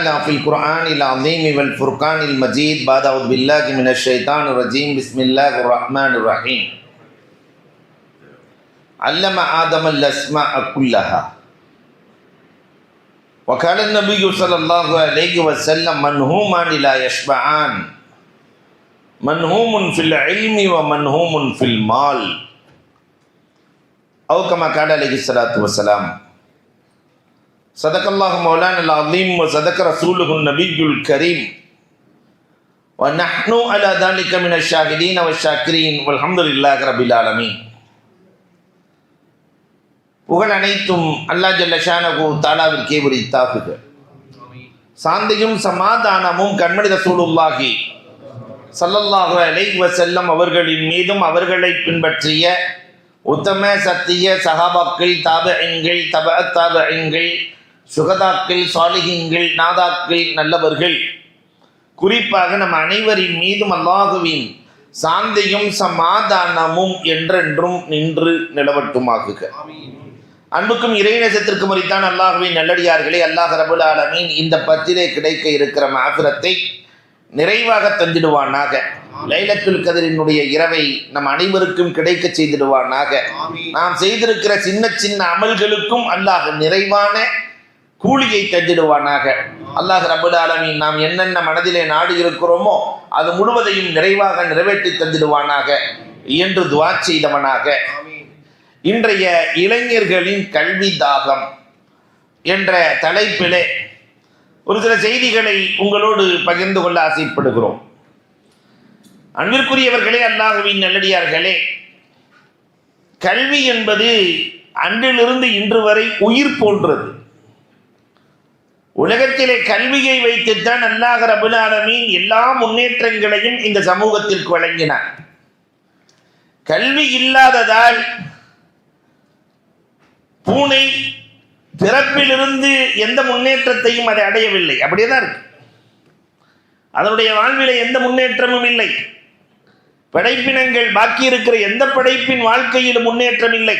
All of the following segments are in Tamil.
تعالى في القرآن العظيم والفرقان المجيد بعد أعوذ بالله من الشيطان الرجيم بسم الله الرحمن الرحيم علم آدم الأسماء كلها وقال النبي صلى الله عليه وسلم منهومان لا يشبعان منهوم في العلم ومنهوم في المال أو كما قال عليه الصلاة والسلام صدق الله مولانا العظيم وصدق رسوله النبي الكريم ونحن على ذلك من الشاهدين والشاكرين والحمد لله رب العالمين. புகழ் அனைத்தும் அல்லாஹ் ஜல்ல ஷானஹு தஆலாவிற்கே உரித்தாகுக. சாந்தியும் சமாதானமும் கண்மணி ரசூலுல்லாஹி ஸல்லல்லாஹு அலைஹி வஸல்லம் அவர்களின் மீதும் அவர்களை பின்பற்றிய உத்தம சத்திய சஹாபாக்கள் தாபிஈன்கள் தபஅத் தாபிஈன்கள் சுகதாக்கள் சாலிஹீன்கள் நாதாக்கள் நல்லவர்கள் குறிப்பாக நம் அனைவரின் மீதும் அல்லாஹுவின் சாந்தியும் சமாதானமும் என்றென்றும் நின்று நிலவட்டுமாகுக. அன்புக்கும் இறைநேசத்திற்கும் உரித்தான் அல்லாஹுவின் நல்லடியார்களே, அல்லாஹ் ரப்பல் ஆலமீன் இந்த பத்திலே கிடைக்க இருக்கிற மஃபிரத்தை நிறைவாக தந்திடுவானாக. லைலத்துல் கத்ரினுடைய இரவை நம் அனைவருக்கும் கிடைக்க செய்திடுவானாக. நாம் செய்திருக்கிற சின்ன சின்ன அமல்களுக்கும் அல்லாஹ் நிறைவான கூலியை தந்திடுவானாக. அல்லாஹ் ரப்பல் ஆலமீன் நாம் என்னென்ன மனதிலே நாடு இருக்கிறோமோ அது முழுவதையும் நிறைவாக நிறைவேற்றி தந்திடுவானாக என்று துஆ செய்தவனாக. இன்றைய இளைஞர்களின் கல்வி தாகம் என்ற தலைப்பிலே ஒரு சில செய்திகளை உங்களோடு பகிர்ந்து கொள்ள ஆசைப்படுகிறோம். அன்பிற்குரியவர்களே, அல்லாஹ்வின் நல்லடியார்களே, கல்வி என்பது அன்றிலிருந்து இன்று வரை உயிர் போன்றது. உலகத்திலே கல்வியை வைத்துத்தான் அல்லாஹ் ரப்பல் ஆலமீன் எல்லா முன்னேற்றங்களையும் இந்த சமூகத்திற்கு வழங்கினார். கல்வி இல்லாததால் பூனை பிறப்பிலிருந்து எந்த முன்னேற்றத்தையும் அதை அடையவில்லை, அப்படியேதான் இருக்கு. அதனுடைய வாழ்விலே எந்த முன்னேற்றமும் இல்லை. படைப்பினங்கள் பாக்கி இருக்கிற எந்த படைப்பின் வாழ்க்கையிலும் முன்னேற்றம் இல்லை.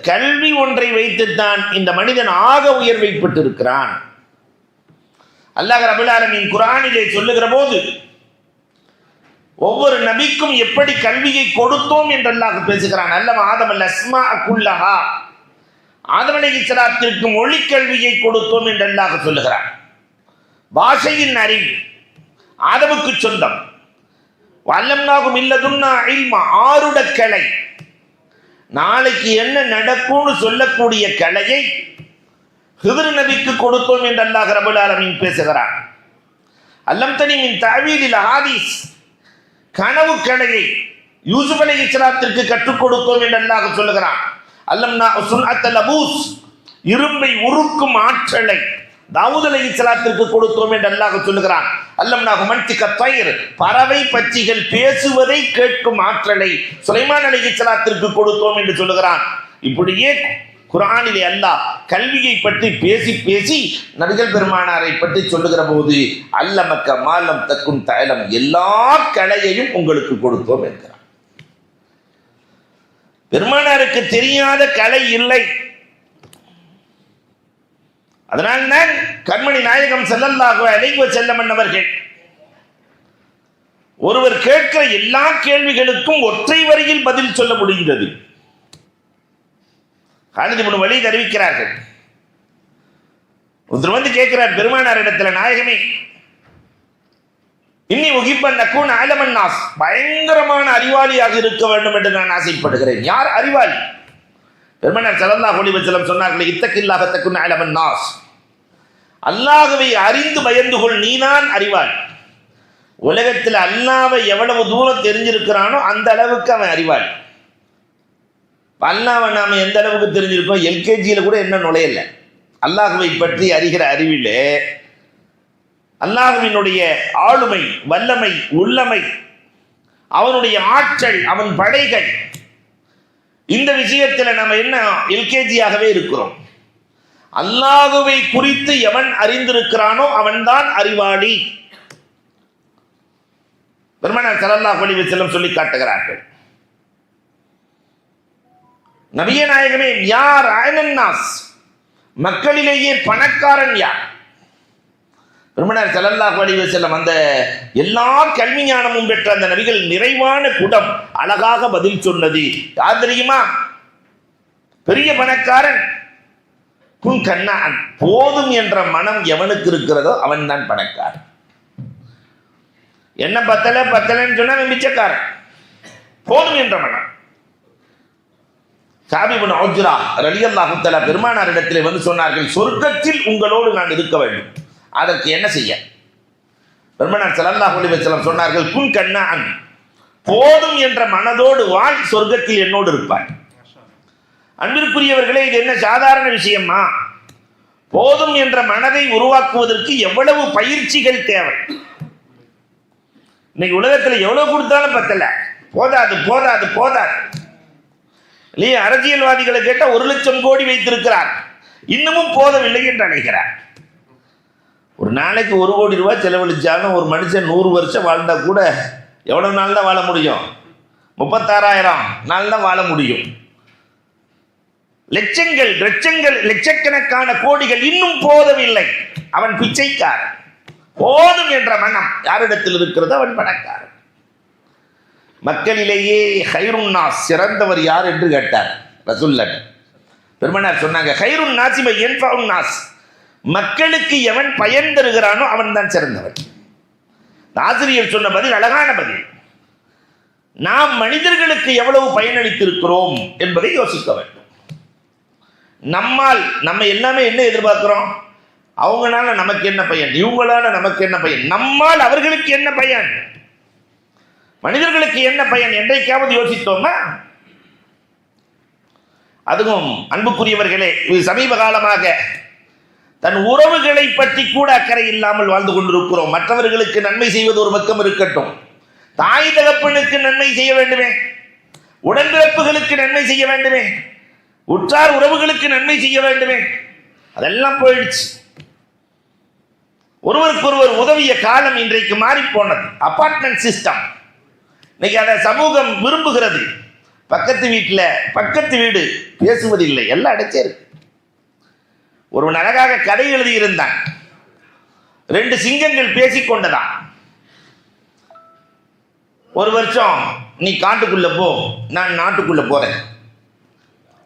கல்வி ஒன்றை வைத்துத்தான் இந்த மனிதன் ஆக உயர்வைப்பட்டிருக்கிறான். அல்லாஹ் ரப்பல் ஆலமீன் குர்ஆனிலே சொல்லுகிற போது ஒவ்வொரு நபிக்கும் எப்படி கல்வியை கொடுத்தோம் என்று அல்லாஹ் பேசுகிறான். அல்லம ஆதம் அஸ்மாஅ குல்லஹா, ஆதம் அலைஹிஸ்ஸலாத்திற்கு மொழி கல்வியை கொடுத்தோம் என்று அல்லாஹ் சொல்லுகிறான். பாஷையின் அறிவு ஆதமுக்கு சொந்தம். வல்லம்னாஹு மின் லதுன்னா இல்மா, ஆருட கலை, நாளைக்கு என்ன நடக்கும்னு சொல்லக்கூடிய கலையை ஹித்ர் நபிக்கு கொடுத்தோம் என்று அல்லாஹ் ரப்பல் ஆலமீன் பேசுகிறான். அல்லம்தனி மின் தஅவீலில் ஹதீஸ், கனவு கலையை யூசுப் அலைஹிஸ்ஸலாத்திற்கு கற்றுக் கொடுத்தோம் என்று அல்லாஹ் சொல்லுகிறான். அல்லம்னா சுன்அத்தல் லபூஸ், இரும்பை உருக்கும் ஆற்றலை தாவூத் அலைஹிஸ்ஸலாத்திற்கு கொடுத்தோம் என்று அல்லாஹ் சொல்லுகிறான். அல்லம்னாஹு மன்திக தைர், பறவை பட்சிகள் பேசுவதை கேட்கும் ஆற்றலை சுலைமான் அலைஹிஸ்ஸலாத்திற்கு கொடுத்தோம் என்று சொல்லுகிறான். இப்படியே குர்ஆனிலே அல்லாஹ் கல்வியை பற்றி பேசி பேசி நபிகள் பெருமானாரை பற்றி சொல்லுகிற போது அல்லமக்க மாலம் தக்கும் தயலம், எல்லா கலையையும் உங்களுக்கு கொடுத்தோம் என்கிறார். பெருமானாருக்கு தெரியாத கலை இல்லை. அதனால்தான் கண்மணி நாயகம் ஸல்லல்லாஹு அலைஹி வஸல்லம் அவர்கள் ஒருவர் கேட்கிற எல்லா கேள்விகளுக்கும் ஒற்றை வரியில் பதில் சொல்ல முடிந்தது. காலித் இப்னு வலீத் அறிவிக்கிறார்கள், ஒருத்தர் வந்து கேட்கிறார் பெருமானார் இடத்துல, நாயகமே இன்னி உகிப்பன் நக்கூன் அலமன் நாஸ், பயங்கரமான அறிவாளியாக இருக்க வேண்டும் என்று நான் ஆசைப்படுகிறேன். யார் அறிவாளி? பெருமானார் ஸல்லல்லாஹு அலைஹி வஸல்லம் சொன்னார்கள், இத்தகில்லாஹ தகுன் அலமன் நாஸ், அல்லாஹ்வை அறிந்து பயந்து கொள், நீதான் அறிவாளி. உலகத்தில் அல்லாஹ்வை எவ்வளவு தூரம் தெரிஞ்சிருக்கிறானோ அந்த அளவுக்கு அவன் அறிவாளி. அல்லாஹ்வை நாம எந்த அளவுக்கு தெரிஞ்சிருக்கோம்? எல்கேஜியில கூட என்ன நுழையல. அல்லாஹ்வை பற்றி அறிகிற அறிவிலே அல்லாஹ்வினுடைய ஆளுமை, வல்லமை, உள்ளமை, அவனுடைய ஆற்றல், அவன் படைகள், இந்த விஷயத்தில் நம்ம என்ன எல்கேஜியாகவே இருக்கிறோம். அல்லாஹ்வை குறித்து எவன் அறிந்திருக்கிறானோ அவன்தான் அறிவாளி. பெருமானார் ஸல்லல்லாஹு அலைஹி வஸல்லம் சொல்லி காட்டுகிறார்கள். நபியே நாயகமே, யார் அயனன் நாஸ், மக்களிலேயே பணக்காரன் யார்? பெருமானார் ஸல்லல்லாஹு அலைஹி வஸல்லம் அந்த எல்லா கல்வி ஞானமும் பெற்ற அந்த நபிகள் நிறைவான குடம் அழகாக பதில் சொன்னது யார் தெரியுமா? பெரிய பணக்காரன். குன் கண்ணான், போதும் என்ற மனம் எவனுக்கு இருக்கிறதோ அவன் தான் பணக்காரன். என்ன பத்தலைன்னு சொன்னா மிச்சக்காரன். போதும் என்ற மனம். சாபிபுன் உஜ்ரா ரலியல்லாஹு தஆலா பெருமானாரிடத்திலே வந்து சொன்னார்கள், சொர்க்கத்தில் உங்களோடு நான் இருக்க வேண்டும், அதற்கு என்ன செய்ய? பெருமானார் ஸல்லல்லாஹு அலைஹி வஸல்லம் சொன்னார்கள், குன் கண்ணான், போதும் என்ற மனதோடு வாழ், சொர்க்கத்தில் என்னோடு இருப்பார். அன்பிற்குரியவர்களே, இது என்ன சாதாரண விஷயமா? போதும் என்ற மனதை உருவாக்குவதற்கு எவ்வளவு பயிற்சிகள் தேவை. இன்னைக்கு உலகத்தில் எவ்வளவு கொடுத்தாலும் பத்தல, போதாது போதாது போதாது. இல்லையா? அரசியல்வாதிகளை கேட்டால் 1,00,000 கோடி வைத்திருக்கிறார், இன்னமும் போதவில்லை என்று அழைக்கிறார். ஒரு நாளைக்கு 1 கோடி ரூபாய் செலவழிச்சாலும் ஒரு மனுஷன் 100 வருஷம் வாழ்ந்தா கூட எவ்வளவு நாள் தான் வாழ முடியும்? 36,000 நாள் தான் வாழ முடியும். லட்சங்கள் லட்சக்கணக்கான கோடிகள் இன்னும் போதவில்லை. அவன் பிச்சைக்காரன். போதும் என்ற மனம் யாரிடத்தில் இருக்கிறதோ அவன் பணக்காரன். மக்களிலேயே ஹைருன் நாஸ், சிறந்தவர் யார் என்று கேட்டார் ரசூலுல்லாஹ். பெருமானார் சொன்னாங்க, ஹைருன் நாஸி மன் யன்ஃபஉன் நாஸ், மக்களுக்கு எவன் பயன் தருகிறானோ அவன் தான் சிறந்தவன். ஆசிரியர் சொன்ன பதில் அழகான பதில். நாம் மனிதர்களுக்கு எவ்வளவு பயனளித்திருக்கிறோம் என்பதை யோசிக்க வேண்டும். நம்ம எல்லாமே என்ன எதிர்பார்க்கிறோம்? அவங்களால நமக்கு என்ன பயன், இவங்களால நமக்கு என்ன பயன், நம்மால் அவர்களுக்கு என்ன பயன், மனிதர்களுக்கு என்ன பயன் என்றைக்காவது யோசித்தோமா? அதுவும் அன்புக்குரியவர்களே, இது சமீப காலமாக தன் உறவுகளை பற்றி கூட அக்கறை இல்லாமல் வாழ்ந்து கொண்டிருக்கிறோம். மற்றவர்களுக்கு நன்மை செய்வது ஒரு பக்கம் இருக்கட்டும், தாய் தகப்பனுக்கு நன்மை செய்ய வேண்டுமே, உடன்பிறப்புகளுக்கு நன்மை செய்ய வேண்டுமே, உற்றார் உறவுகளுக்கு நன்மை செய்ய வேண்டுமே, அதெல்லாம் போயிடுச்சு. ஒருவருக்கொருவர் உதவிய காலம் இன்றைக்கு மாறி போனது. அபார்ட்மெண்ட் சிஸ்டம் இன்னைக்கு அதை சமூகம் விரும்புகிறது. பக்கத்து வீடு பேசுவதில்லை, எல்லாம் அடைச்சே இருக்கு. ஒருவன் அழகாக கதை எழுதியிருந்தான். 2 சிங்கங்கள் பேசிக்கொண்டதான். ஒரு வருஷம் நீ காட்டுக்குள்ள போ, நான் நாட்டுக்குள்ள போறேன்.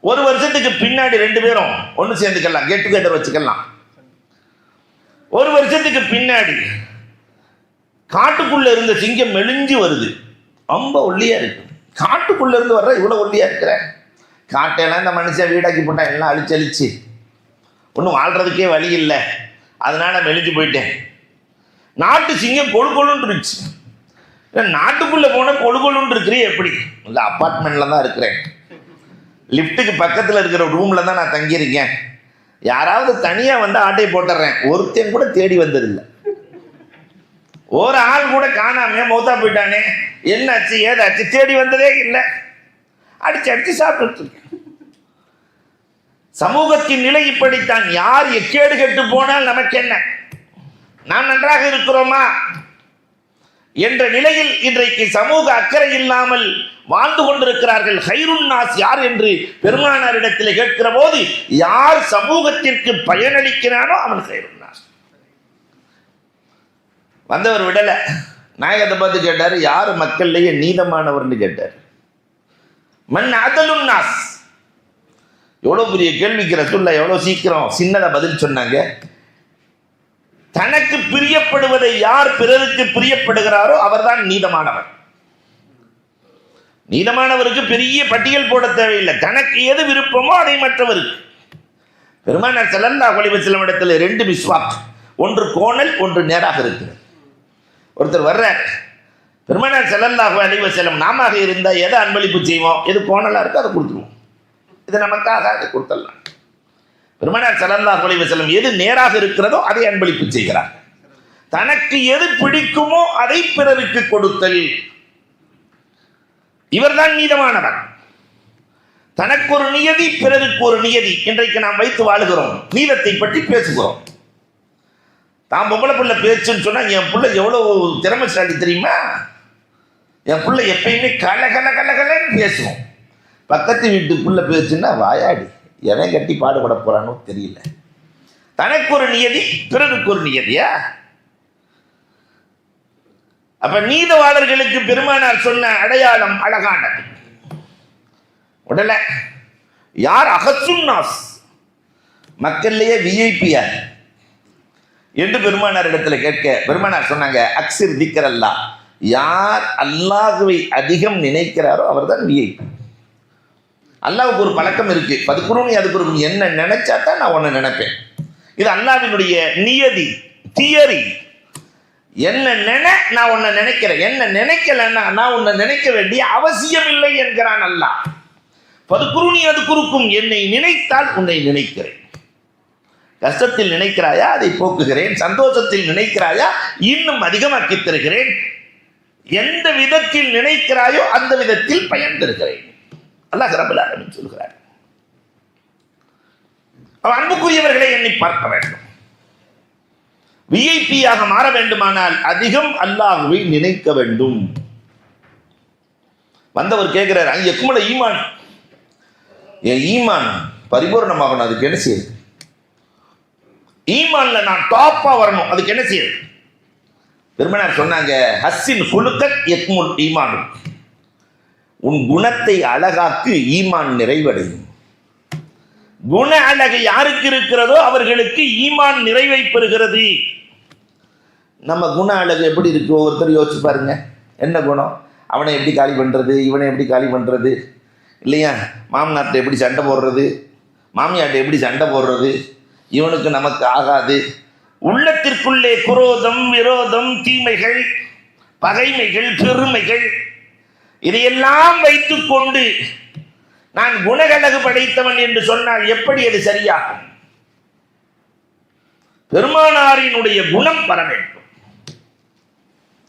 ஒரு வருஷத்துக்கு பின்னாடி 2 பேரும் ஒன்று சேர்ந்துக்கலாம், கெட் டுகெதர் வச்சுக்கலாம். ஒரு வருஷத்துக்கு பின்னாடி காட்டுக்குள்ள இருந்த சிங்கம் மெலிஞ்சு வருது, ரொம்ப ஒல்லியா இருக்கு. காட்டுக்குள்ள இருந்து வர்ற இவ்வளவு ஒல்லியா இருக்கிற, காட்டையெல்லாம் இந்த மனுஷன் வீடாக்கி போட்டா எல்லாம் அழிச்சு ஒன்றும் வாழ்றதுக்கே வழி இல்லை, அதனால மெலிஞ்சு போயிட்டேன். நாட்டு சிங்கம் கொழுன்னு இருந்துச்சு. நாட்டுக்குள்ள போன கொழுன்னு இருக்கிறே எப்படி? இல்லை, அப்பார்ட்மெண்ட்ல தான் இருக்கிறேன், லிஃப்ட்டுக்கு பக்கத்தில் இருக்கிற ரூம்ல தான் நான் தங்கியிருக்கேன். யாராவது தனியா வந்து ஆட்டை போட்டுறேன், ஒருத்தன் கூட தேடி வந்ததில்லை. ஒரு ஆள் கூட காணாம மௌத்தா போயிட்டானே, என்னாச்சு ஏதாச்சு தேடி வந்ததே இல்லை. அடிச்சு சாப்பிட்டு இருக்கேன். சமூகத்தின் நிலை இப்படித்தான். யார் எக்கேடு கெட்டு போனால் நமக்கு என்ன, நாம் நன்றாக இருக்கிறோமா என்ற நிலையில் இன்றைக்கு சமூக அக்கறை இல்லாமல் வாழ்ந்து கொண்டிருக்கிறார்கள். ஹைருன் நாஸ் யார் என்று பெருமானாரிடத்தில் கேட்கிற போது, யார் சமூகத்திற்கு பயனளிக்கிறானோ அவன் ஹைருன் நாஸ். வந்தவர் விடல, நாயகத்தை பார்த்து கேட்டார், யார் மக்கள்லேயே நீதமானவர்னு கேட்டார். மன் அதலுன் நாஸ். எவ்வளோ பெரிய கேள்விக்கு ரசூலுல்லாஹ் எவ்வளோ சீக்கிரம் சின்னதா பதில் சொன்னாங்க. தனக்கு பிரியப்படுவதை யார் பிறருக்கு பிரியப்படுகிறாரோ அவர்தான் நீதமானவர். நீதமானவருக்கு பெரிய பட்டியல் போட தேவையில்லை, தனக்கு எது விருப்பமோ அதை மற்றவருக்கு. பெருமானார் ஸல்லல்லாஹு அலைஹி வஸல்லம் இடத்துல 2 மிஸ்வாக், ஒன்று கோணல் ஒன்று நேராக இருக்கிறது. ஒருத்தர் வர்றார், பெருமானார் ஸல்லல்லாஹு அலைஹி வஸல்லம் நாம இருந்தால் எதை அன்பளிப்பு செய்வோம், எது கோணலாக இருக்கோ அதை கொடுத்துருவோம், இது நமக்காக அதை கொடுத்துடலாம். பெருமானார் ஸல்லல்லாஹு அலைஹி வஸல்லம் எது நேராக இருக்கிறதோ அதை அன்பளிப்பு செய்கிறார். தனக்கு எது பிடிக்குமோ அதை பிறருக்கு கொடுத்தல், இவர்தான் நீதமானவர். தனக்கு ஒரு நியதி, பிறருக்கு ஒரு நியதி. இன்றைக்கு நாம் வைத்து வாழுகிறோம், நீதத்தை பற்றி பேசுகிறோம். தான் பொம்பளை பிள்ளை பேச்சுன்னு சொன்னா, என் பிள்ளை எவ்வளவு திறமைசாலி தெரியுமா, என் பிள்ளை எப்பயுமே கலன்னு பேசுவோம். பக்கத்து வீட்டுக்குள்ள பேச்சுன்னா வாயாடி, எதை கட்டி பாடுபட போறானோ தெரியல. தனக்கு ஒரு நியதி, பிறருக்கு ஒரு நியதியா? அப்ப நீதவாளர்களுக்கு பெருமானார் சொன்ன அடையாளம் அழகானது. உடல யார் அகசுன்னாஸ், மக்கள்லயே விஐபியா என்று பெருமானார் இடத்துல கேட்க பெருமானார் சொன்னாங்க, அக்ஸிர் திக்ர் அல்லாஹ், யார் அல்லாஹ்வை அதிகம் நினைக்கிறாரோ அவர்தான் விஐபி. அல்லாஹ்வுக்கு ஒரு பழக்கம் இருக்கு, பதுக்குறோம் அதுக்கு ஒரு என்ன நினைச்சா தான் நான் உன்னை நினைப்பேன். இது அல்லாஹ்வினுடைய நியதி, தியரி. என்ன நான் உன்னை நினைக்கிறேன், என்ன நினைக்கலன்னா நான் உன்னை நினைக்க வேண்டிய அவசியம் இல்லை என்கிறான் அல்லாஹ். பதுக்குருணி அது குறுக்கும், என்னை நினைத்தால் உன்னை நினைக்கிறேன். கஷ்டத்தில் நினைக்கிறாயா, அதை போக்குகிறேன். சந்தோஷத்தில் நினைக்கிறாயா, இன்னும் அதிகமாக்கி தருகிறேன். எந்த விதத்தில் நினைக்கிறாயோ அந்த விதத்தில் பயன் தருகிறேன். அல்லாஹ் ரப்பல் ஆலமீன் சொல்கிறார். அன்புக்குரியவர்களை எண்ணி பார்க்க வேண்டும். விஐபியாக மாற வேண்டுமானால் அதிகம் அல்லாஹ்வை நினைக்க வேண்டும். வந்தவர் கேட்கிறார், ஐயக்குமல ஈமான், என் ஈமான் பரிபூர்ணமாகணும், அதுக்கு என்ன செய்யுது? ஈமான்ல நான் டாப்பா வரணும், அதுக்கு என்ன செய்யுது? பெருமானார் சொன்னாங்க, ஹஸ்ஸின் குலுக்கத் யக்முல் ஈமான், உன் குணத்தை அழகாக்கு ஈமான் நிறைவடையும். குண அழகு யாருக்கு இருக்கிறதோ அவர்களுக்கு ஈமான் நிறைவை பெறுகிறது. நம்ம குண அழகு எப்படி இருக்கு ஒவ்வொருத்தர் யோசிச்சு பாருங்க. என்ன குணம்? அவனை எப்படி காலி பண்றது, இவனை எப்படி காலி பண்றது, இல்லையா? மாமனார்ட்ட எப்படி சண்டை போடுறது, மாமியார்ட்ட எப்படி சண்டை போடுறது, இவனுக்கு நமக்கு ஆகாது. உள்ளத்திற்குள்ளே குரோதம், விரோதம், தீமைகள், பகைமைகள், பெருமைகள், இதையெல்லாம் வைத்துக் கொண்டு நான் குணகழகு படைத்தவன் என்று சொன்னால் எப்படி அது சரியாகும்? பெருமானாரினுடைய குணம் வர வேண்டும்.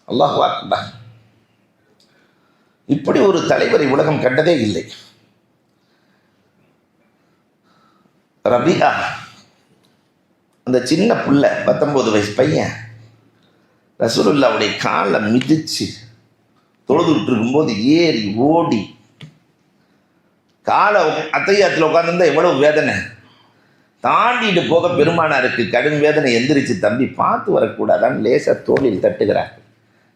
அல்லாஹ் அக்பர். இப்படி ஒரு தலைவரை உலகம் கண்டதே இல்லை. ரபியா, அந்த சின்ன புள்ள 19 வயசு பையன் ரசூலுல்லாஹ்வுடைய காலை மிதிச்சு தொழுதுட்டு இருக்கும்போது ஏறி ஓடி காலை அத்தையாத்தில் உட்காந்துருந்தா எவ்வளவு வேதனை, தாண்டிட்டு போக பெருமானாருக்கு கடும் வேதனை. எந்திரிச்சு, தம்பி பார்த்து வரக்கூடாதான்னு லேசா தோளில் தட்டுகிறார்.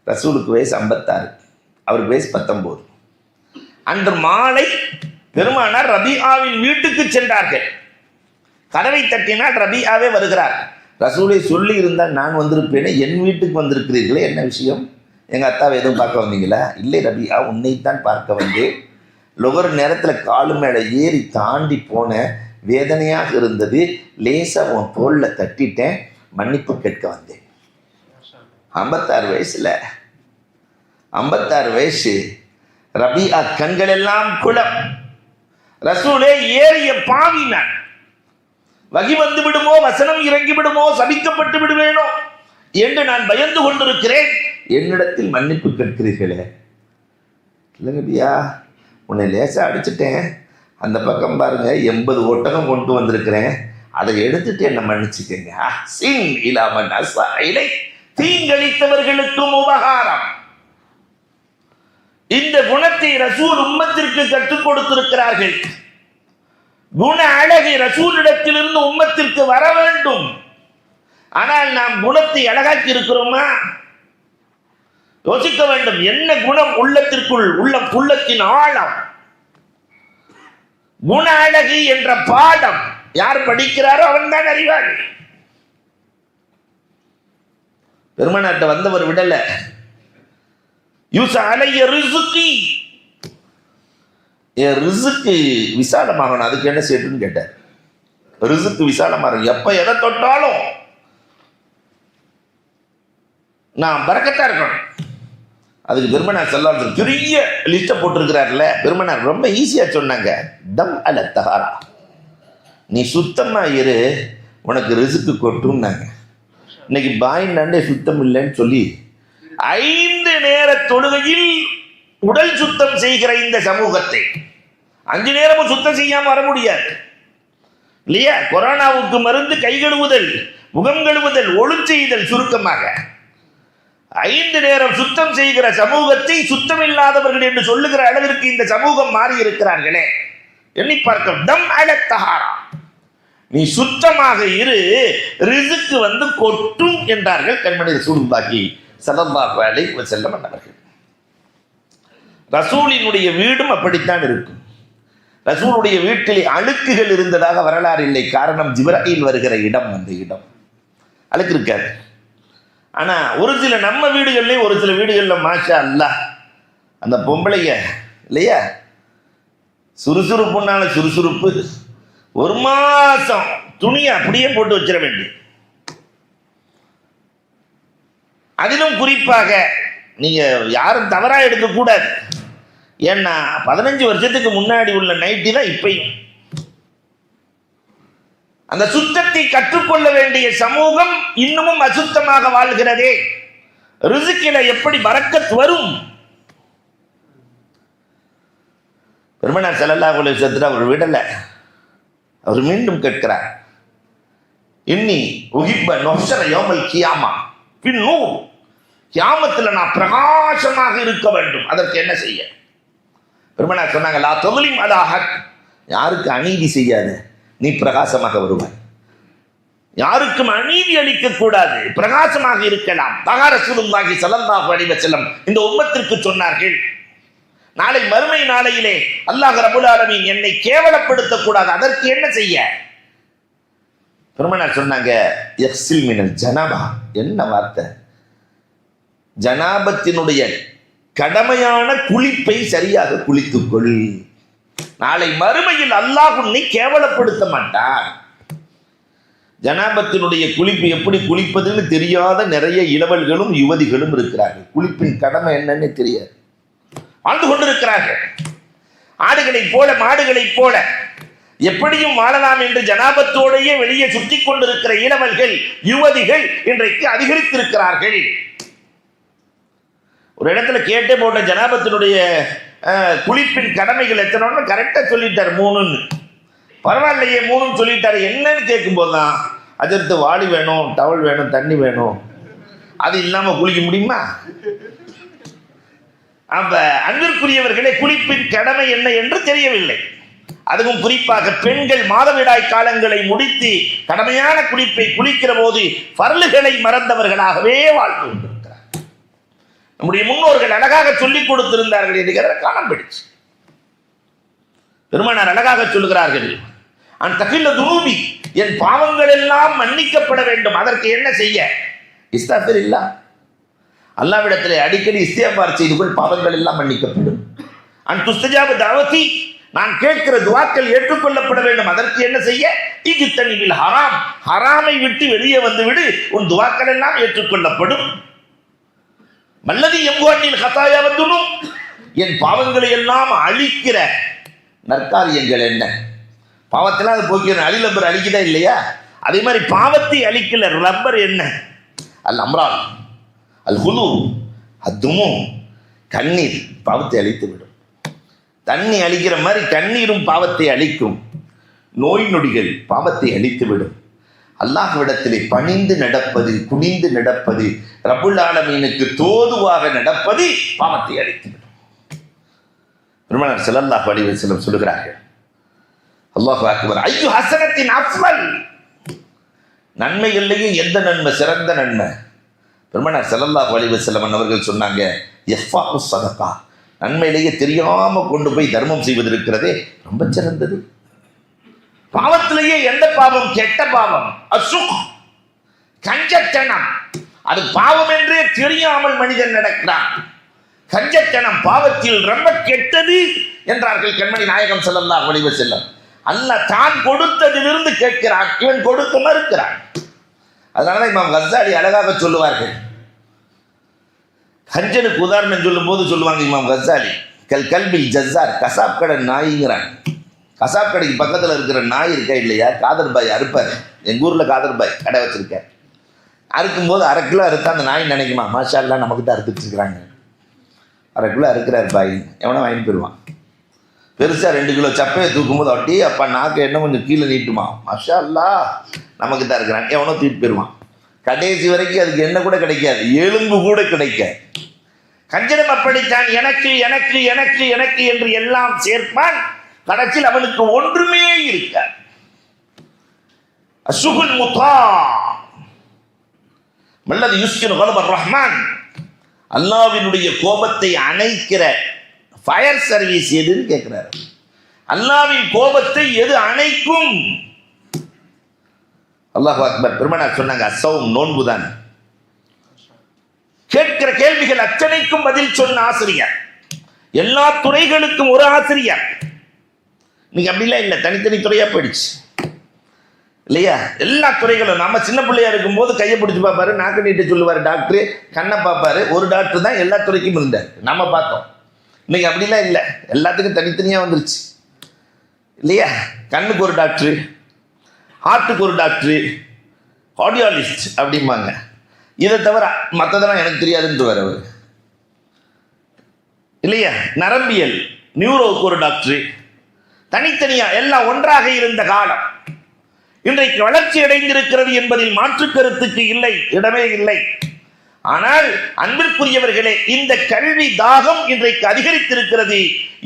ரசூலுக்கு வயசு 56, அவருக்கு வயசு 19. அன்று மாலை பெருமானார் ரபியாவின் வீட்டுக்கு சென்றார்கள். கதவை தட்டினால் ரபியாவே வருகிறார். ரசூலை சொல்லி இருந்தால் நான் வந்திருப்பேனே, என் வீட்டுக்கு வந்திருக்கிறீர்களே, என்ன விஷயம்? எங்கள் அத்தாவை எதுவும் பார்க்க வந்தீங்களா? இல்லை ரபியா, உன்னைத்தான் பார்க்க வந்தேன். லொகர் நேரத்தில் காலு மேலே ஏறி தாண்டி போன, வேதனையாக இருந்தது, லேசாக உன் தோளில் தட்டிட்டேன், மன்னிப்பு கேட்க வந்தேன். 56 வயசுல 56 வயசு ரபியா கண்கள் எல்லாம் குளம். ரசூலே ஏறிய பாவி நான், வகி வந்து விடுமோ, வசனம் இறங்கி விடுமோ, சபிக்கப்பட்டு விடுவேனோ என்று நான் பயந்து கொண்டிருக்கிறேன், என்னிடத்தில் மன்னிப்பு கேட்கிறீர்களே? இல்லைங்கடியா, உன்னை லேசாக அடிச்சுட்டேன், அந்த பக்கம் பாருங்க 80 ஒட்டகம் கொண்டு வந்திருக்கிறேன், அதை எடுத்துட்டு என்ன மன்னிச்சுக்கங்க. சின் இலாமன் அஸ்ஸா இலை, தீங்களித்தவர்களுக்கும் உபகாரம். இந்த குணத்தை ரசூல் உம்மத்திற்கு கற்றுக் கொடுத்திருக்கிறார்கள். குண அழகை ரசூலிடத்திலிருந்து உம்மத்திற்கு வர வேண்டும். ஆனால் நாம் குணத்தை அழகாக்கி இருக்கிறோமா? யோசிக்க வேண்டும். என்ன குணம் உள்ளத்திற்குள் உள்ள உள்ளத்தின் ஆழம்? குண அழகு என்ற பாடம் யார் படிக்கிறாரோ அவன் தான் அறிவாளி. பெருமானார்ட்ட வந்தவர் விடல, யூசா அலைய ரிசுகி, என் ரிசுக்கு விசாலமாகணும், அதுக்கு என்ன செய்யணும்னு கேட்டார். ரிசுக்கு விசாலமாகணும், எப்ப எதை தொட்டாலும் நான் பரக்கத்தா இருக்கணும். அதுக்கு பெருமனார் செல்லாத பெரிய லிஸ்ட்டை போட்டிருக்கிறார்ல. பெருமனார் ரொம்ப ஈஸியாக சொன்னாங்க, தம் அல தஹாரா, நீ சுத்தமா இரு, உனக்கு ரிசுக்கு கொட்டும்னாங்க. இன்னைக்கு பாய் நண்டே சுத்தம் இல்லைன்னு சொல்லி 5 நேர தொழுகையில் உடல் சுத்தம் செய்கிற இந்த சமூகத்தை 5 நேரமும் சுத்தம் செய்யாம வர முடியாது இல்லையா? கொரோனாவுக்கு மருந்து கை கழுவுதல், முகம் கழுவுதல், ஒளி செய்தல், சுருக்கமாக 5 நேரம் சுத்தம் செய்கிற சமூகத்தை சுத்தம் இல்லாதவர்கள் என்று சொல்லுகிற அளவிற்கு இந்த சமூகம் மாறி இருக்கிறார்களே, எண்ணி பார்க்க. தம் அல தஹாரா, நீ சுத்தமாக இரு, ரிசுக்கு வந்து கொட்டும் என்றார்கள் கண்மணி ரசூலுல்லாஹி ஸல்லல்லாஹு அலைஹி வஸல்லம் அவர்கள். ரசூலினுடைய வீடும் அப்படித்தான் இருக்கும். ரசூலுடைய வீட்டில் அழுக்குகள் இருந்ததாக வரலாறு இல்லை. காரணம், ஜிப்ராயில் வருகிற இடம், அந்த இடம் அழுக்கு இருக்காது. ஆனா ஒரு சில நம்ம வீடுகள்லயும் ஒரு சில வீடுகள்ல மாஷா அல்லாஹ் அந்த பொம்பளைங்க இல்லையா, சுறுசுறுப்புனால சுறுசுறுப்பு, ஒரு மாசம் துணியை அப்படியே போட்டு வச்சிட வேண்டிய. அதிலும் குறிப்பாக நீங்க யாரும் தவறா எடுக்க கூடாது. ஏன்னா 15 வருஷத்துக்கு முன்னாடி உள்ள நைட்டி தான் இப்பயும். அந்த சுத்தத்தை கற்றுக்கொள்ள வேண்டிய சமூகம் இன்னமும் அசுத்தமாக வாழ்கிறதே. ரிஸ்கில எப்படி பரக்கத் வரும்? பெருமானார் ஸல்லல்லாஹு அலைஹி வஸல்லம் அவர் விடல. அவர் மீண்டும் கேட்கிறார், இன்னி உஹிப்ப நஃப்ஸர யௌமல் கியாமா பின் நூர். கியாமத்தில் நான் பிரகாசமாக இருக்க வேண்டும். அதற்கு என்ன செய்ய? பெருமானார் சொன்னாங்க, லா தظلم அலா ஹக். யாருக்கு அநீதி செய்யாத, நீ பிரகாசமாக வருவாய். யாருக்கும் அநீதி அளிக்க கூடாது, பிரகாசமாக இருக்கலாம். தஹா ரசூலுல்லாஹி ஸல்லல்லாஹு அலைஹி வஸல்லம் இந்த உம்மத்திற்கு சொன்னார்கள், நாளை மறுமை நாளையிலே அல்லாஹ் ரப்பல் ஆலமீன் என்னை கேவலப்படுத்த கூடாது. அதற்கு என்ன செய்ய? பெருமானார் சொன்னாங்க, யக்ஸில் மினல் ஜனாபா. என்ன வார்த்தை! ஜனாபத்தினுடைய கடமையான குளிப்பை சரியாக குளித்துக்கொள். நாளை மறுமையில் அல்லாஹ் உன்னை கேவலப்படுத்த மாட்டான். ஜனாபத்தினுடைய குளிப்பு எப்படி குளிப்பதுன்னு தெரியாத நிறைய இளவல்களும் யுவதிகளும் இருக்கிறார்கள். குளிப்பின் கடமை என்னன்னு தெரியாது, வாழ்ந்து கொண்டிருக்கிறார்கள். ஆடுகளைப் போல மாடுகளைப் போல எப்படியும் வாழலாம் என்று ஜனாபத்தோடையே வெளியே சுற்றி கொண்டிருக்கிற இளவல்கள் யுவதிகள் இன்றைக்கு அதிகரித்திருக்கிறார்கள். ஒரு இடத்துல கேட்டே போட்ட, ஜனாபத்தினுடைய குளிப்பின் கடமைகள் எத்தனை கரெக்டா சொல்லிட்டார், 3ன்னு. பரவாயில்லையே 3ன்னு சொல்லிட்டாரு. என்னன்னு கேட்கும் போதுதான், அதற்கு வாளி வேணும், டவல் வேணும், தண்ணி வேணும். அது இல்லாம குளிக்க முடியுமா? அப்ப அன்பிற்குரியவர்களே, குளிப்பின் கடமை என்ன என்று தெரியவில்லை. அதுவும் குறிப்பாக பெண்கள் மாதவிடாய் காலங்களை முடித்து கடமையான குளிப்பை குளிக்கிற போது பர்லுகளை மறந்தவர்களாகவே வாழ்ந்து கொண்டிருக்கிறார். நம்முடைய முன்னோர்கள் அழகாக சொல்லிக் கொடுத்திருந்தார்கள் என்கிற காலம் பிடிச்சு. பெருமானார் அழகாக சொல்லுகிறார்கள், அன் தகில்ல துனூபி, என் பாவங்கள் எல்லாம் மன்னிக்கப்பட வேண்டும். அதற்கு என்ன செய்ய? இஸ்திக்ஃபார். அல்லாஹ்விடத்திலே அடிக்கடி இஸ்திக்ஃபார் செய்து கொள், பாவங்கள் எல்லாம் மன்னிக்கப்படும். அன் துஸ்தஜாப தஅவதி, நான் கேட்கிற துஆக்கள் ஏற்றுக்கொள்ளப்பட வேண்டும். அதற்கு என்ன செய்ய? இஜ்தனிபில் ஹராம், ஹராமை விட்டு வெளியே வந்துவிடு, உன் துஆக்கள் எல்லாம் ஏற்றுக்கொள்ளப்படும். மல்லதி எம்வானில் ஹதாயா வதுனு, என் பாவங்களை எல்லாம் அழிக்கிற நற்காரியங்கள் என்ன? பாவத்தெல்லாம் அது போக்கிற அழிலப்பர் அழிக்குதா இல்லையா? அதே மாதிரி பாவத்தை அழிக்கல ரப்பர் என்ன? அல் அம்ரால், அல் ஹுலு, அத்துமு, கண்ணீர் பாவத்தை அழித்து விடும். தண்ணி அழிக்கிற மாதிரி கண்ணீரும் பாவத்தை அழிக்கும். நோய் நொடிகள் பாவத்தை அழித்து விடும். அல்லாஹ்விடத்திலே பணிந்து நடப்பது, குனிந்து நடப்பது, ரப்புல் ஆலமீனுக்கு தோதுவாக நடப்பது பாவத்தை அழித்துவிடும். பெருமானார் ஸல்லல்லாஹு அலைஹி வஸல்லம் சொல்லுகிறார்கள், அல்லாஹு அக்பர், ஐயு ஹஸனத்தின் அஃமல். நன்மைகள்லையும் எந்த நன்மை சிறந்த நன்மை? பெருமானார் ஸல்லல்லாஹு அலைஹி வஸல்லம் அவர்கள் சொன்னாங்க, இஃபாஉ ஸதகா, நன்மையிலேயே தெரியாம கொண்டு போய் தர்மம் செய்வது இருக்கிறதே ரொம்ப சிறந்தது. பாவத்திலேயே எந்த பாவம்? கெட்ட பாவம். அசுக், கஞ்சத்தனம். அது பாவம் என்றே தெரியாமல் மனிதன் நடக்கிறான். கஞ்சத்தனம் பாவத்தில் ரொம்ப கெட்டது என்றார்கள் கண்மணி நாயகம் ஸல்லல்லாஹு அலைஹி வஸல்லம். அல்லாஹ் தான் கொடுத்ததிலிருந்து கேட்கிறான், இவன் கொடுக்க மறுக்கிறான். அதனாலதான் இமாம் கஸ்ஸாலி அழகாக சொல்லுவார்கள். கஞ்சனுக்கு உதாரணம் சொல்லும் போது சொல்லுவாங்க இமாம் கஸ்ஸாலி, கல் கல்பில் ஜஸ்ஸார், கசாப் கடை நாய்ங்கிறான். கசாப் கடைக்கு பக்கத்தில் இருக்கிற நாய் இருக்கா இல்லையா, காதர் பாய் அறுப்பார். எங்கள் ஊரில் காதர் பாய் கடை வச்சிருக்கேன். அறுக்கும்போது 1/2 கிலோ அறுத்தா அந்த நாய் நினைக்குமா, மாஷா அல்லாஹ் நமக்கிட்ட அறுத்து வச்சுருக்கிறாங்க, 1/2 கிலோ அறுக்கிறார் பாய், எவனா வாங்கிட்டு போயிடுவான். பெருசாக 2 கிலோ சப்பையை தூக்கும்போது அப்படியே அப்பா நாக்கு என்ன கொஞ்சம் கீழே நீட்டுமா, மாஷா அல்லாஹ் நமக்கு தான் இருக்கிறான், எவனோ தூக்கிட்டு போயிடுவான். கடைசி வரைக்கும் அதுக்கு என்ன கூட கிடைக்காது, எலும்பு கூட கிடைக்காது. கஞ்சனம் அப்படித்தான், எனக்கு எனக்கு எனக்கு எனக்கு என்று எல்லாம் சேர்ப்பான். கடைசியில் அவனுக்கு ஒன்றுமே இருக்க. அசுகுல் முத்தா, மல்லதி யுஸ்கினு கலபர் ரஹ்மான், அல்லாஹ்வினுடைய கோபத்தை அணைக்கிற ஃபயர் சர்வீஸ் எதுன்னு கேட்கிறார். அல்லாஹ்வின் கோபத்தை எது அணைக்கும்? அல்லாஹ் அக்பர். பெருமானார் சொன்னாங்க, அஸ்ஸௌம், நோன்புதான். கேட்கிற கேள்விகள் அத்தனைக்கும் பதில் சொன்ன ஆசிரியர். எல்லா துறைகளுக்கும் ஒரு ஆசிரியர். இன்னைக்கு அப்படிலாம் இல்லை, தனித்தனி துறையா போயிடுச்சு இல்லையா? எல்லா துறைகளும். நம்ம சின்ன பிள்ளையா இருக்கும் போது கையை பிடிச்சி பார்ப்பாரு, நாக்கு நீட்டு சொல்லுவார் டாக்டரு, கண்ணை பார்ப்பாரு. ஒரு டாக்டர் தான் எல்லா துறைக்கும் இருந்தார், நம்ம பார்த்தோம். இன்னைக்கு அப்படிலாம் இல்லை, எல்லாத்துக்கும் தனித்தனியா வந்துருச்சு இல்லையா? கண்ணுக்கு ஒரு டாக்டரு, ஹார்ட்டுக்கு ஒரு டாக்டரு, கார்டியாலஜிஸ்ட் அப்படிம்பாங்க. இதை தவிர மற்றதெல்லாம் எனக்கு தெரியாதுன்னு வர அவர் இல்லையா? நரம்பியல், நியூரோவுக்கு ஒரு டாக்டரு, தனித்தனியா எல்லாம் ஒன்றாக இருந்த காலம். இன்றைக்கு வளர்ச்சி அடைந்திருக்கிறது என்பதில் மாற்று கருத்துக்கு இல்லை, இடமே இல்லை. ஆனால் அன்பிற்குரியவர்களே, இந்த கல்வி தாகம் இன்றைக்கு அதிகரித்திருக்கிறது.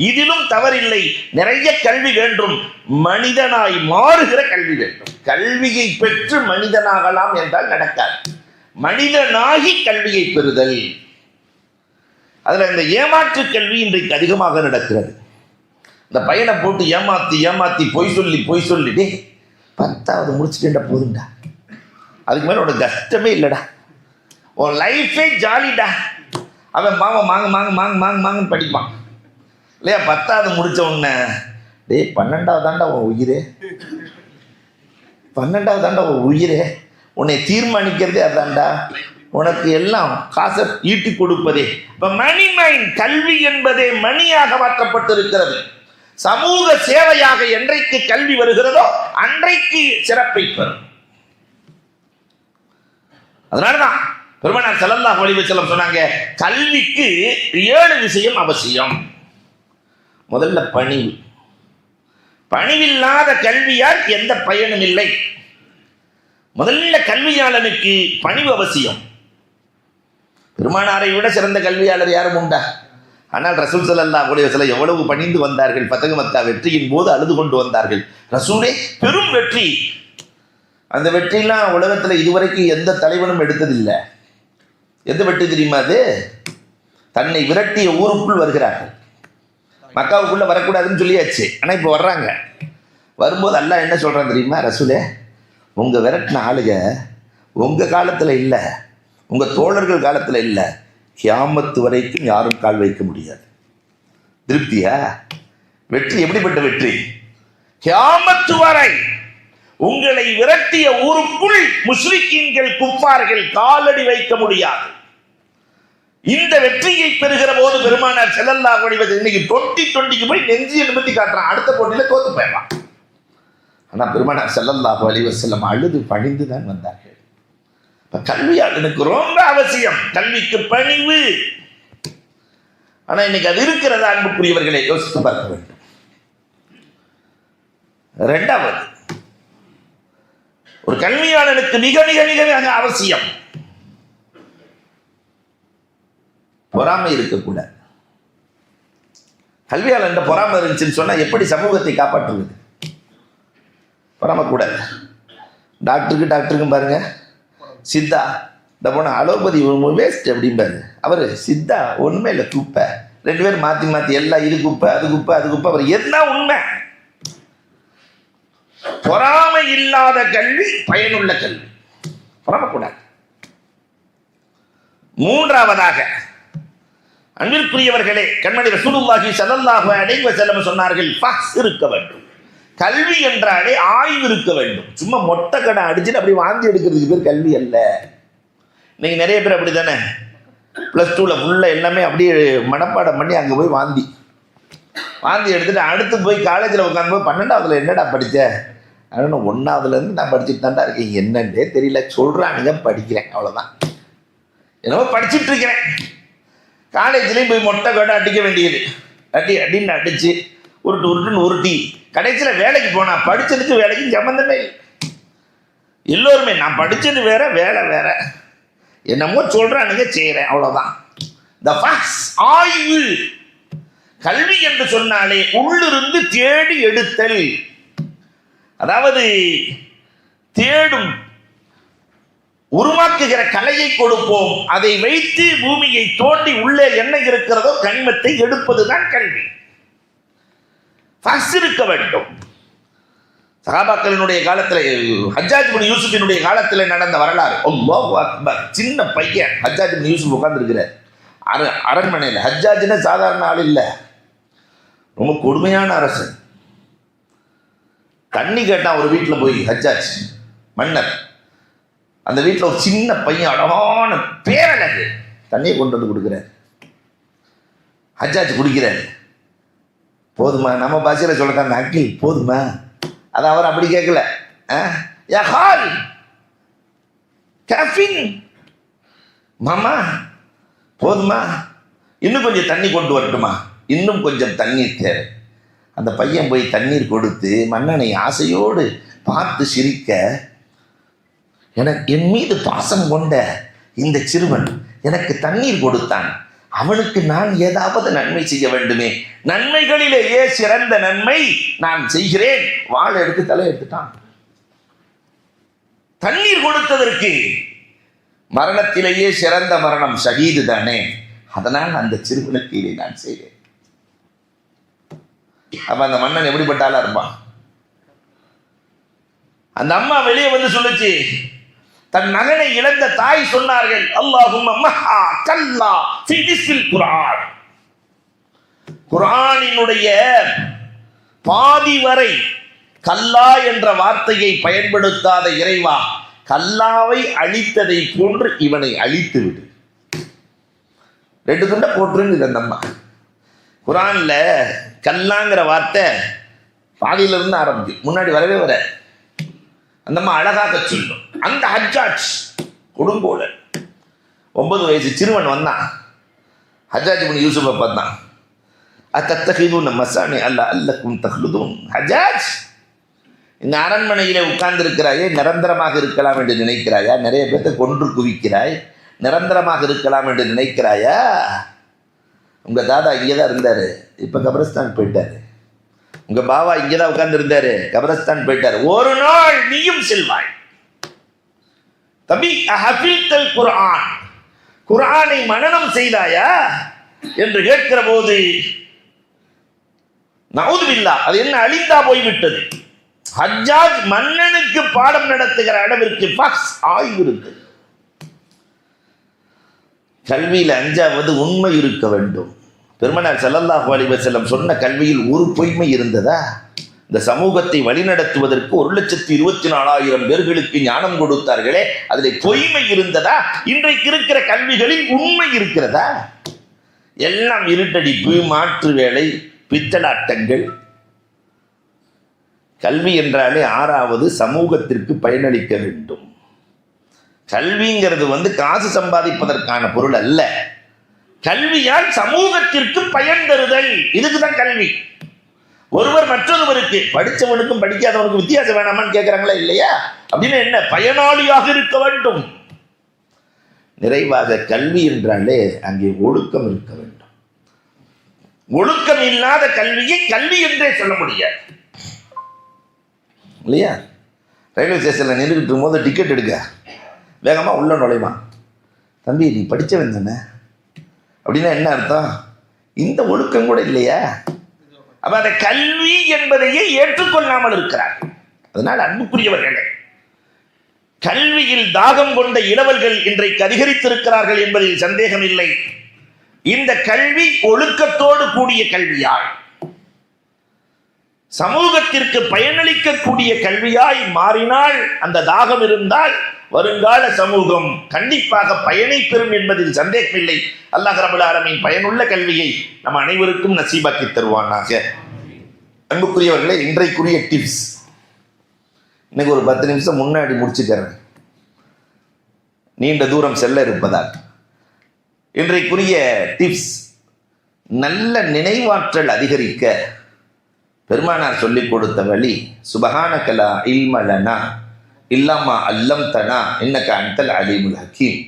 இதிலும் தவறில்லை. நிறைய கல்வி வேண்டும், மனிதனாய் மாறுகிற கல்வி வேண்டும். கல்வியை பெற்று மனிதனாகலாம் என்றால் நடக்காது. மனிதனாகி கல்வியை பெறுதல், அதுல இந்த ஏமாற்று கல்வி இன்றைக்கு அதிகமாக நடக்கிறது. இந்த பையனை போட்டு ஏமாத்தி ஏமாத்தி பொய் சொல்லிட்டு 10வது முடிச்சுட்டேன்டா போதும்டா, அதுக்கு மேலே உனக்கு கஷ்டமே இல்லைடா, உன் லைஃபே ஜாலிடா. அவன் மாங்க மாங்க மாங்க மாங்க மாங்க மாங்கன்னு படிப்பான் இல்லையா? 10வது முடித்த உடனே, டேய் 12வது தாண்டா உன் உயிரே, 12வது தாண்டா உன் உயிரே, உன்னை தீர்மானிக்கிறதே அதாண்டா, உனக்கு எல்லாம் காசை ஈட்டி கொடுப்பதே. இப்போ மணி மைண்ட், கல்வி என்பதே மணியாக மாற்றப்பட்டிருக்கிறது. சமூக சேவையாக என்றைக்கு கல்வி வருகிறதோ அன்றைக்கு சிறப்பை பெறும். அதனாலதான் பெருமானார் ஸல்லல்லாஹு அலைஹி வஸல்லம் சொன்னாங்க, கல்விக்கு 7 விஷயம் அவசியம். முதல்ல பணிவு. பணிவில்லாத கல்வியால் எந்த பயனும் இல்லை. முதல்ல கல்வியாளனுக்கு பணிவு அவசியம். பெருமானாரை விட சிறந்த கல்வியாளர் யாரும் உண்டா? ஆனால் ரசூல் ஸல்லல்லாஹு அலைஹி வஸல்லம் எவ்வளவு பணிந்து வந்தார்கள். ஃபத்ஹு மக்கா வெற்றியின் போது அழுது கொண்டு வந்தார்கள். ரசூலே, பெரும் வெற்றி. அந்த வெற்றிலாம் உலகத்தில் இதுவரைக்கும் எந்த தலைவனும் எடுத்ததில்லை. எந்த வெற்றி தெரியுமா? அது தன்னை விரட்டிய ஊருக்குள் வருகிறார்கள். மக்காவுக்குள்ள வரக்கூடாதுன்னு சொல்லியாச்சு, ஆனால் இப்போ வர்றாங்க. வரும்போது அல்லாஹ் என்ன சொல்றான் தெரியுமா? ரசூலே, உங்க விரட்டின ஆளுக உங்க காலத்தில் இல்லை, உங்க தோழர்கள் காலத்தில் இல்லை, கியாமத்து வரைக்கும் யாரும் கால் வைக்க முடியாது. திருப்தியா? வெற்றி எப்படிப்பட்ட வெற்றி? கியாமத்து வரை உங்களை விரட்டிய ஊருக்குள் முஸ்லிக்கீன்கள், குஃபார்கள் காலடி வைக்க முடியாது. இந்த வெற்றியை பெறுகிற போது பெருமானார் ஸல்லல்லாஹு அலைஹி வஸல்லம் இன்னைக்கு 2020க்கு போய் நெஞ்சியை நிமித்தி காட்டுறான், அடுத்த போட்டியில தோத்து போயிடலாம். ஆனா பெருமானார் ஸல்லல்லாஹு அலைஹி வஸல்லம் அழுது பணிந்து தான் வந்தார்கள். கல்வியாளனுக்கு ரொம்ப அவசியம் கல்விக்கு பணிவு. ஆனா இன்னைக்கு அது இருக்கிறதா? அன்புக்குரியவர்களை யோசித்து பார்க்க வேண்டும். 2வது, ஒரு கல்வியாளனுக்கு மிக மிக மிக மிக அவசியம் பொறாமை இருக்கக்கூடாது. கல்வியாளன் பொறாமை இருந்துச்சுன்னு சொன்னா எப்படி சமூகத்தை காப்பாற்றுவது? பொறாமை கூடாது. டாக்டருக்கும் பாருங்க, சித்தா இந்த போன அலோபதி வேஸ்ட் அப்படிம்பாரு, அவர் சித்தா உண்மை இல்லை, குப்பை. 2 பேரும் மாற்றி மாற்றி எல்லாம் இது குப்பை அது குப்பை அது குப்பை. அவர் என்ன உண்மை? பொறாமை இல்லாத கல்வி பயனுள்ள கல்வி. பொறாமக்கூடாது. 3வதாக, அன்பிற்குரியவர்களே, கண்மணி ரசூலுல்லாஹி ஸல்லல்லாஹு அலைஹி வஸல்லம் சொன்னார்கள், ஃபஹ்ஸ் இருக்க வேண்டும். கல்வி என்றாலே ஆய்வு இருக்க வேண்டும். சும்மா மொட்டை கடை அடிச்சுட்டு அப்படி வாந்தி எடுக்கிறதுக்கு பேர் கல்வி அல்ல. இன்னைக்கு நிறைய பேர் அப்படி தானே, +2ல ஃபுல்லாக எல்லாமே அப்படியே மனப்பாடம் பண்ணி அங்கே போய் வாந்தி எடுத்துட்டு அடுத்து போய் காலேஜில் உட்காந்து போய் 12வதுல என்னடா படித்த? ஆனால் 1வதுலேருந்து நான் படிச்சுட்டு தான்டா இருக்கேன், என்னன்னே தெரியல, சொல்கிறானுங்க, படிக்கிறேன், அவ்வளோதான், என்னவோ படிச்சுட்டு இருக்கிறேன். காலேஜ்லேயும் போய் மொட்டை கடை அடிக்க வேண்டியது, அடின்னு அடிச்சு உருட்டுன்னு உருட்டி கடைசியில் வேலைக்கு போனா படிச்சதுக்கு வேலைக்கு சம்பந்தமே இல்லை. எல்லோருமே நான் படிச்சது வேற, வேலை வேற, என்னமோ சொல்றானுங்க, செய்யறேன், அவ்வளவுதான். ஆய்வு. கல்வி என்று சொன்னாலே உள்ளிருந்து தேடி எடுத்தல், அதாவது தேடும் உருவாக்குகிற கலையை கொடுப்போம். அதை வைத்து பூமியை தோண்டி உள்ளே என்ன இருக்கிறதோ கனிமத்தை எடுப்பதுதான் கல்வி. இருக்க வேண்டும். சஹாபாக்களினுடைய காலத்தில், ஹஜ்ஜாஜ் பின் யூசுஃபினுடைய காலத்தில் நடந்த வரலாறு. அல்லாஹு அக்பர். சின்ன பையன் ஹஜ்ஜாஜ் பின் யூசுஃப் உட்கார்ந்துருக்கிறார் அரண்மனையில். ஹஜ்ஜாஜ்னா சாதாரண ஆள் இல்லை, ரொம்ப கொடுமையான அரசன். தண்ணி கேட்டான் ஒரு வீட்டில் போய் ஹஜ்ஜாஜ் மன்னர். அந்த வீட்டில் ஒரு சின்ன பையன் அழகான பேரழகு தண்ணியை கொண்டு வந்து கொடுக்குறாரு. ஹஜ்ஜாஜ் குடிக்கிறார். போதுமா? நம்ம பாஷையில் சொல்லட்டாங்க, அங்கிள் போதுமா? அது அவர் அப்படி கேட்கல. மாமா போதுமா? இன்னும் கொஞ்சம் தண்ணி கொண்டு வரட்டுமா? இன்னும் கொஞ்சம் தண்ணீர் தேவை. அந்த பையன் போய் தண்ணீர் கொடுத்து மன்னனை ஆசையோடு பார்த்து சிரிக்க, என் மீது பாசம் கொண்ட இந்த சிறுவன் எனக்கு தண்ணீர் கொடுத்தான், அவனுக்கு நான் ஏதாவது நன்மை செய்ய வேண்டுமே, நன்மைகளிலேயே சிறந்த நன்மை நான் செய்கிறேன். வாழை எடுத்து தலை எடுத்துட்டான். தண்ணீர் கொடுத்ததற்கு. மரணத்திலேயே சிறந்த மரணம் ஷஹீது தானே, அதனால் அந்த சிறுவனுக்கு இதை நான் செய்வேன். அப்ப அந்த மன்னன் எப்படிப்பட்டாலும் இருப்பான். அந்த அம்மா வெளியே வந்து சொல்லுச்சு, தன் மகனை இழந்த தாய் சொன்னார்கள், அல்லாஹும்ம மஹா கல்லா ஃபீ நிஸ்ஃபில் குர்ஆன். குர்ஆனினுடைய பாதி வரை கல்லா என்ற வார்த்தையை பயன்படுத்தாத இறைவா, கல்லாவை அழித்ததை போன்று இவனை அழித்து விடு. 2 துண்டை போட்டுருங்க. அந்த அம்மா குர்ஆன்ல கல்லாங்கிற வார்த்தை பாதியிலிருந்து ஆரம்பிச்சு, முன்னாடி வரவே வர. அந்த அம்மா அழகாக சொல்லும். அந்த ஹஜ்ஜாஜ் கொடுங்கோல 9 வயசு சிறுவன் வந்தான். ஹஜ்ஜாஜ் பின் யூசுஃபை பார்த்தான். அத்தத்தகிதுன மசானி அல்ல அல்லக்கும் தஹ்லுதூன். ஹஜ்ஜாஜ், இந்த அரண்மனையிலே உட்கார்ந்து இருக்கிறாயே, நிரந்தரமாக இருக்கலாம் என்று நினைக்கிறாயா? நிறைய பேர்த்தை கொன்று குவிக்கிறாய், நிரந்தரமாக இருக்கலாம் என்று நினைக்கிறாயா? உங்க தாதா இங்கே தான் இருந்தாரு, இப்ப கபரஸ்தான் போயிட்டாரு. உங்க பாவா இங்கேதான் உட்கார்ந்து இருந்தாரு, கபரஸ்தான் போயிட்டாரு. ஒரு நாள் நீயும் செல்வாய். தபி அஹஃபில்தல் குர்ஆன், குர்ஆனை மனனம் செய்தாயா என்று கேட்கிற போது, நஊது பில்லாஹ், அது என்ன அழிந்தா போய்விட்டது. ஹஜ்ஜாஜ் மன்னனுக்கு பாடம் நடத்துகிற அளவிற்கு ஆய்வு இருக்கு. கல்வியில் 5வது உண்மை இருக்க வேண்டும். பெருமானார் ஸல்லல்லாஹு அலைஹி வஸல்லம் சொன்ன கல்வியில் ஒரு பொய்மை இருந்ததா? இந்த சமூகத்தை வழிநடத்துவதற்கு 1,24,000 பேர்களுக்கு ஞானம் கொடுத்தார்களே, அதில் பொய்மை இருந்ததா? இன்றைக்கு இருக்கிற கல்விகளில் உண்மை இருக்கிறதா? எல்லாம் இருட்டடிப்பு, மாற்று வேலை, பித்தலாட்டங்கள். கல்வி என்றாலே 6வது சமூகத்திற்கு பயனளிக்க வேண்டும். கல்விங்கிறது காசு சம்பாதிப்பதற்கான பொருள் அல்ல. கல்வியால் சமூகத்திற்கு பயன் தருதல், இதுக்குதான் கல்வி. ஒருவர் மற்றொருவருக்கு, படித்தவனுக்கும் படிக்காதவனுக்கும் வித்தியாசம் வேணாமான்னு கேட்கிறாங்களா இல்லையா? அப்படின்னு என்ன, பயனாளியாக இருக்க வேண்டும். நிறைவாக கல்வி என்றாலே அங்கே ஒழுக்கம் இருக்க வேண்டும். ஒழுக்கம் இல்லாத கல்வியை கல்வி என்றே சொல்ல முடியாது இல்லையா? ரயில்வே ஸ்டேஷன்ல நின்றுக்கிட்டு இருக்கும்போது டிக்கெட் எடுக்க வேகமா உள்ள நுழைவான். தம்பி நீ படிச்சவன் தானே அப்படின்னா என்ன அர்த்தம்? இந்த ஒழுக்கம் கூட இல்லையா? அப்ப அந்த கல்வி என்பதையே ஏற்றுக்கொள்ளாமல் இருக்கிறார். அதனால் அன்புக்குரியவர்களே, கல்வியில் தாகம் கொண்ட இளவல்கள் இன்றைக்கு அதிகரித்திருக்கிறார்கள் என்பதில் சந்தேகம் இல்லை. இந்த கல்வி ஒழுக்கத்தோடு கூடிய கல்வியாய், சமூகத்திற்கு பயனளிக்கக்கூடிய கல்வியாய் மாறினால், அந்த தாகம் இருந்தால் வருங்கால சமூகம் கண்டிப்பாக பயனை பெறும் என்பதில் சந்தேகமில்லை. அல்லாஹ் ரப்பல் ஆலமீன் பயனுள்ள கல்வியை நம் அனைவருக்கும் நசீபாக்கி தருவானாக. அன்புக்குரியவர்களே, இன்றைக்குரிய டிப்ஸ் இன்னைக்கு ஒரு 10 நிமிஷம் முன்னாடி முடிச்சுக்கிறேன், நீண்ட தூரம் செல்ல இருப்பதால். இன்றைக்குரிய டிப்ஸ், நல்ல நினைவாற்றல் அதிகரிக்க பெருமானார் சொல்லிக் கொடுத்த வழி, சுபஹானக லா இல்ம லனா இல்லாமா அல்லம்தனா இன்னக அன்தல் அலீமுல் ஹக்கீம்.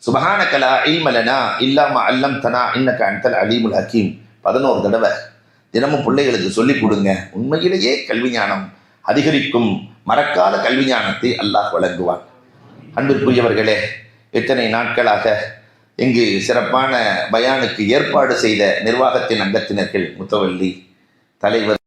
சுபஹானக லா இல்ம லனா இல்லாமா அல்லம்தனா இன்னக அன்தல் அலீமுல் ஹக்கீம் 11 தடவை தினமும் பிள்ளைகளுக்கு சொல்லிக் கொடுங்க. உண்மையிலேயே கல்வி ஞானம் அதிகரிக்கும். மறக்காத கல்வி ஞானத்தை அல்லாஹ் வழங்குவான். அன்பிற்குரியவர்களே, இத்தனை நாட்களாக இங்கு சிறப்பான பயானுக்கு ஏற்பாடு செய்த நிர்வாகத்தின் அங்கத்தினர்கள், முத்தவல்லி தலைவர்